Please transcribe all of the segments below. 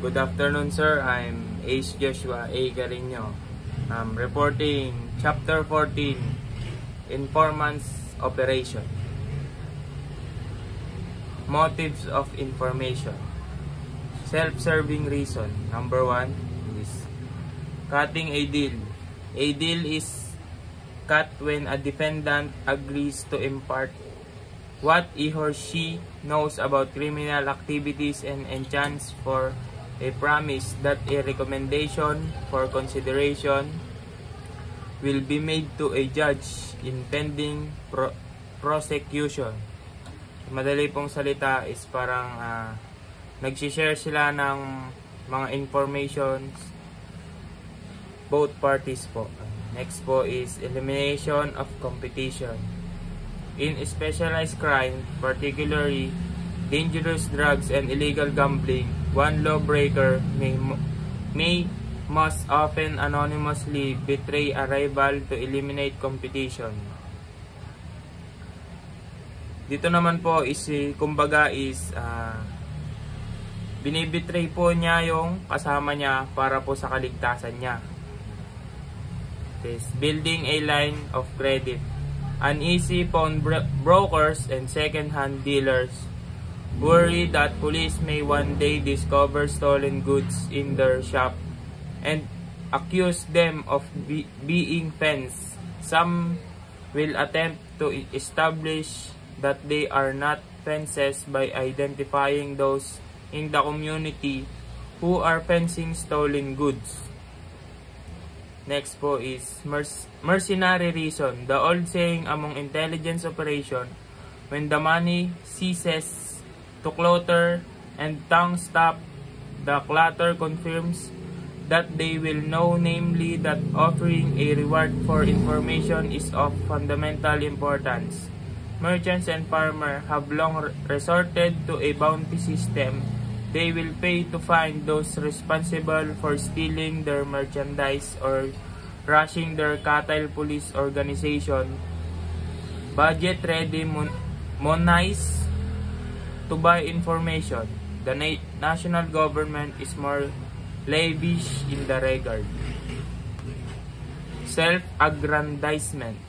Good afternoon, sir. I'm Ace Joshua A. Garino. I'm reporting Chapter 14, Informants Operation. Motives of information. Self-serving reason. Number 1 is cutting a deal. A deal is cut when a defendant agrees to impart what he or she knows about criminal activities and enchants for a promise that a recommendation for consideration will be made to a judge in pending prosecution. Madali pong salita is parang nagsishare sila ng mga informations both parties po. Next po is elimination of competition. In specialized crime, particularly dangerous drugs and illegal gambling, one lawbreaker may most often anonymously betray a rival to eliminate competition. Dito naman po is kumbaga is binibetray po niya yung kasama niya para po sa kaligtasan niya. Building a line of credit. Uneasy pawn brokers and second-hand dealers worry that police may one day discover stolen goods in their shop and accuse them of being fenced. Some will attempt to establish that they are not fences by identifying those in the community who are fencing stolen goods. Next po is mercenary reason. The old saying among intelligence operation, when the money ceases to clutter and tongue stop, the clutter confirms that they will know, namely that offering a reward for information is of fundamental importance. Merchants and farmers have long resorted to a bounty system. They will pay to find those responsible for stealing their merchandise or rushing their cattle police organization. Budget ready monies to buy information. The national government is more lavish in the regard. Self-aggrandizement.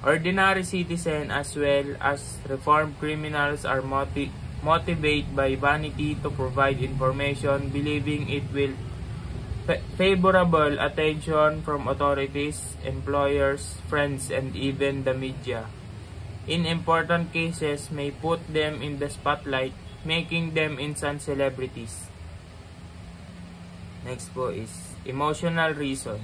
Ordinary citizens as well as reformed criminals are motivated by vanity to provide information, believing it will favorable attention from authorities, employers, friends, and even the media. In important cases, may put them in the spotlight, making them instant celebrities. Next po is emotional reason.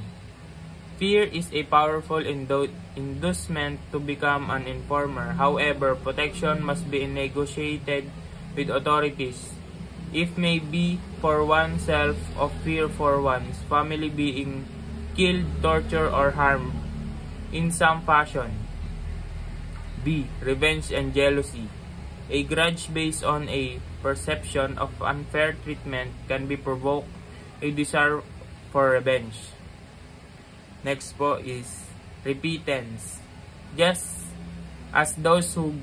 Fear is a powerful inducement to become an informer. However, protection must be negotiated with authorities, if may be for oneself, of fear for one's family being killed, tortured, or harmed in some fashion. B. Revenge and jealousy. A grudge based on a perception of unfair treatment can be provoked a desire for revenge. Next po is repentance. Just as those who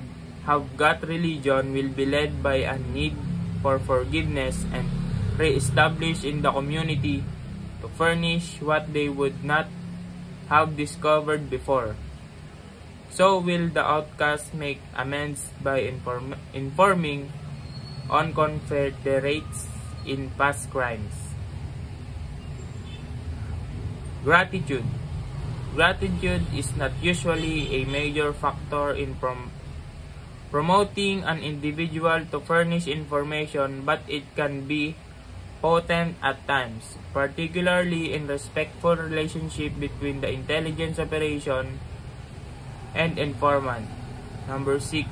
have got religion will be led by a need for forgiveness and re-establish in the community to furnish what they would not have discovered before, so will the outcast make amends by informing on confederates in past crimes. Gratitude. Gratitude is not usually a major factor in promoting an individual to furnish information, but it can be potent at times, particularly in respectful relationship between the intelligence operation and informant. Number 6.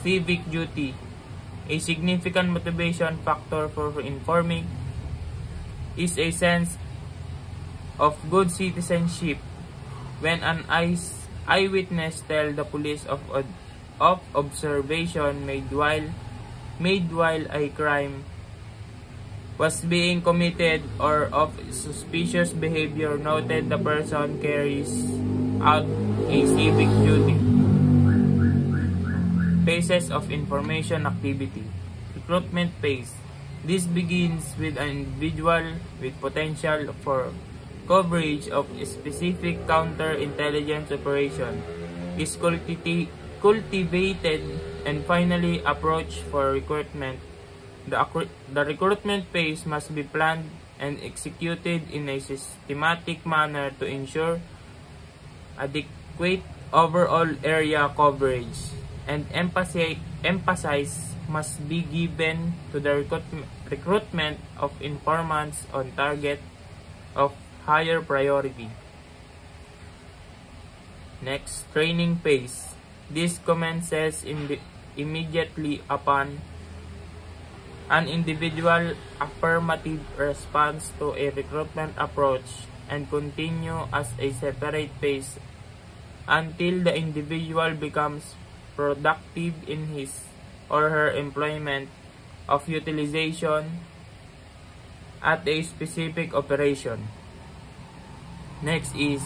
Civic duty. A significant motivation factor for informing is a sense of good citizenship. When an eyewitness tells the police of observation made while a crime was being committed or of suspicious behavior noted, the person carries out a civic duty. Phases of information activity. Recruitment phase. This begins with an individual with potential for coverage of a specific counterintelligence operation is cultivated and finally approached for recruitment. The recruitment phase must be planned and executed in a systematic manner to ensure adequate overall area coverage, and emphasis must be given to the recruitment of informants on target of higher priority. Next, training phase. This commences immediately upon an individual affirmative response to a recruitment approach and continue as a separate phase until the individual becomes productive in his or her employment of utilization at a specific operation. Next is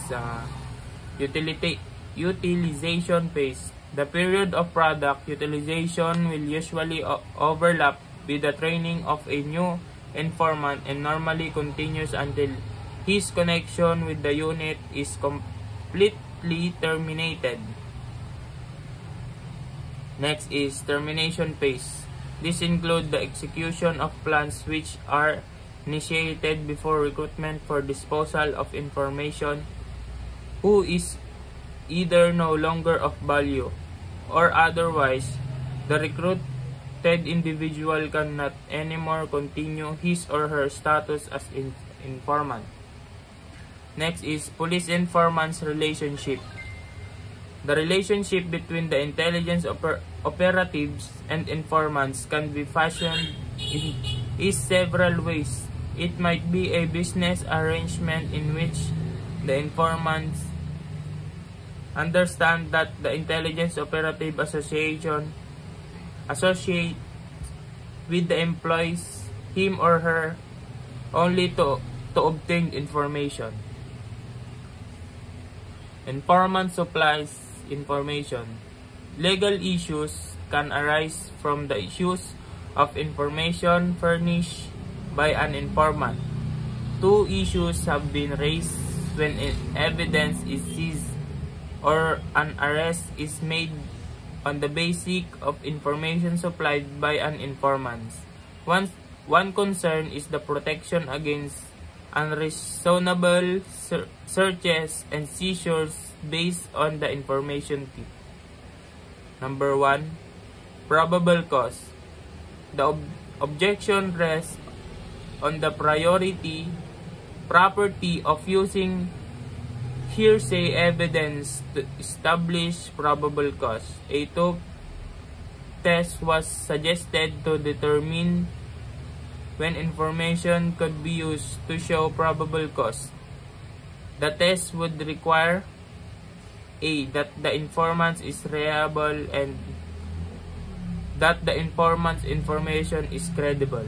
utilization phase. The period of product utilization will usually overlap with the training of a new informant and normally continues until his connection with the unit is completely terminated. Next is termination phase. This includes the execution of plans which are initiated before recruitment for disposal of information who is either no longer of value or otherwise the recruited individual cannot anymore continue his or her status as informant. Next is police-informant's relationship. The relationship between the intelligence operatives and informants can be fashioned in several ways. It might be a business arrangement in which the informants understand that the intelligence operative associate with the employees him or her only to obtain information. Informant supplies information. Legal issues can arise from the issues of information furnished by an informant. Two issues have been raised when evidence is seized or an arrest is made on the basis of information supplied by an informant. One concern is the protection against unreasonable searches and seizures based on the information tip. Number 1. Probable cause. The objection rests on the property of using hearsay evidence to establish probable cause. A test was suggested to determine when information could be used to show probable cause. The test would require A. That the informant is reliable and that the informant's information is credible.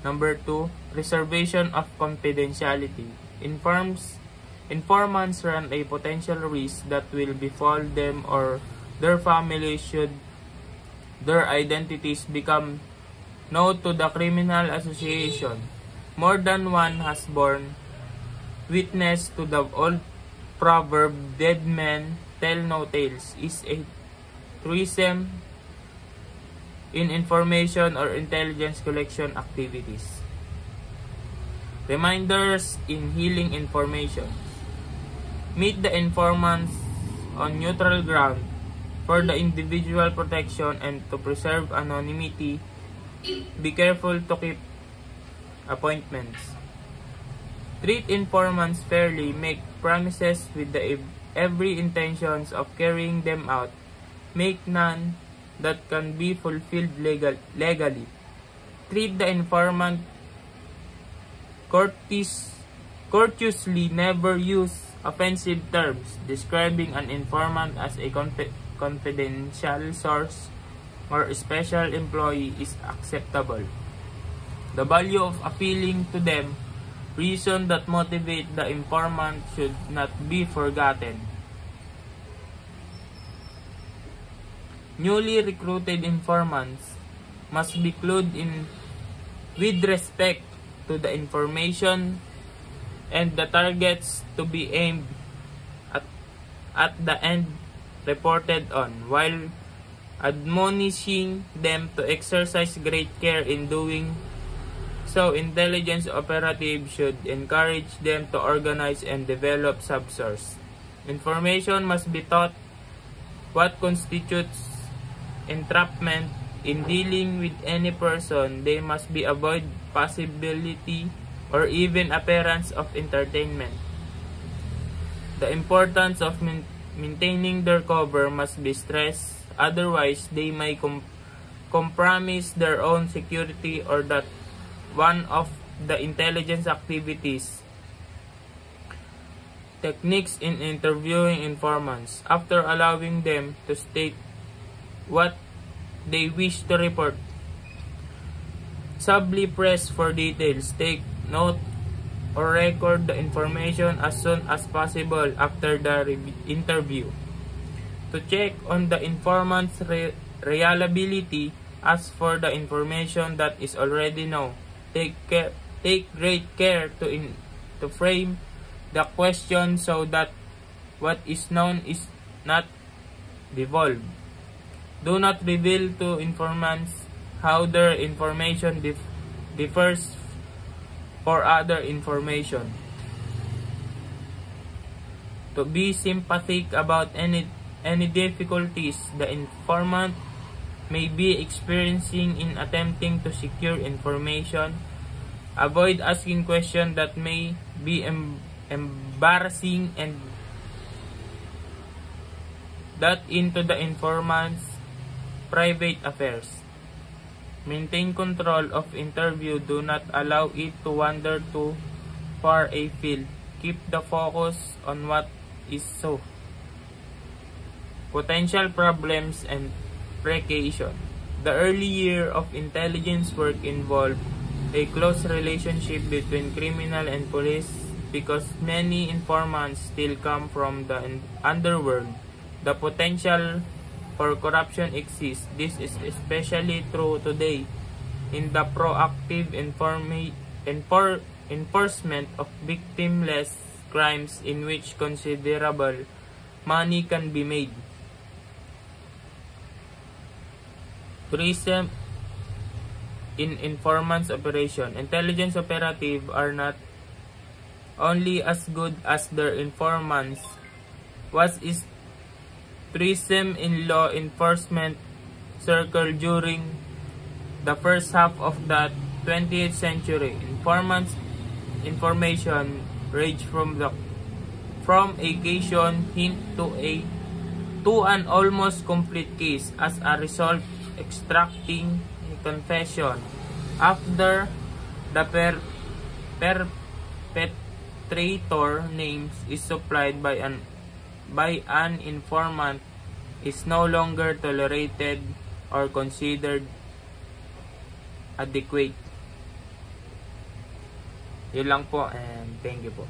Number 2. Preservation of confidentiality. Informants run a potential risk that will befall them or their family should their identities become known to the criminal association. More than one has borne witness to the old proverb, "Dead men tell no tales," is a truism in information or intelligence collection activities. Reminders in healing information. Meet the informants on neutral ground for the individual protection and to preserve anonymity. Be careful to keep appointments. Treat informants fairly. Make promises with every intentions of carrying them out. Make none that can be fulfilled legally. Treat the informant courteously. Never use offensive terms. Describing an informant as a confidential source or special employee is acceptable. The value of appealing to them, reason that motivate the informant should not be forgotten. Newly recruited informants must be clued in with respect to the information and the targets to be aimed at the end reported on, while admonishing them to exercise great care in doing so. Intelligence operatives should encourage them to organize and develop subsource information, must be taught what constitutes entrapment. In dealing with any person, they must be avoid possibility or even appearance of entertainment. The importance of maintaining their cover must be stressed, otherwise they may compromise their own security or that one of the intelligence activities. Techniques in interviewing informants. After allowing them to state what they wish to report, subtly press for details. Take note or record the information as soon as possible after the interview. To check on the informant's reliability, ask for the information that is already known. Take great care to frame the question so that what is known is not divulged. Do not reveal to informants how their information differs for other information. To be sympathetic about any difficulties the informant may be experiencing in attempting to secure information. Avoid asking questions that may be embarrassing and that into the informant's private affairs. Maintain control of interview. Do not allow it to wander too far afield. Keep the focus on what is so. Potential problems and precaution. The early year of intelligence work involved a close relationship between criminal and police because many informants still come from the underworld. The potential for corruption exists. This is especially true today in the proactive enforcement of victimless crimes in which considerable money can be made. Tourism in informants operation. Intelligence operatives are not only as good as their informants. What is tourism in law enforcement circle during the first half of the 20th century? Informants' information ranged from a occasion hint to an almost complete case. As a result, extracting a confession after the perpetrator names is supplied by an informant is no longer tolerated or considered adequate. Yun lang po, and thank you po.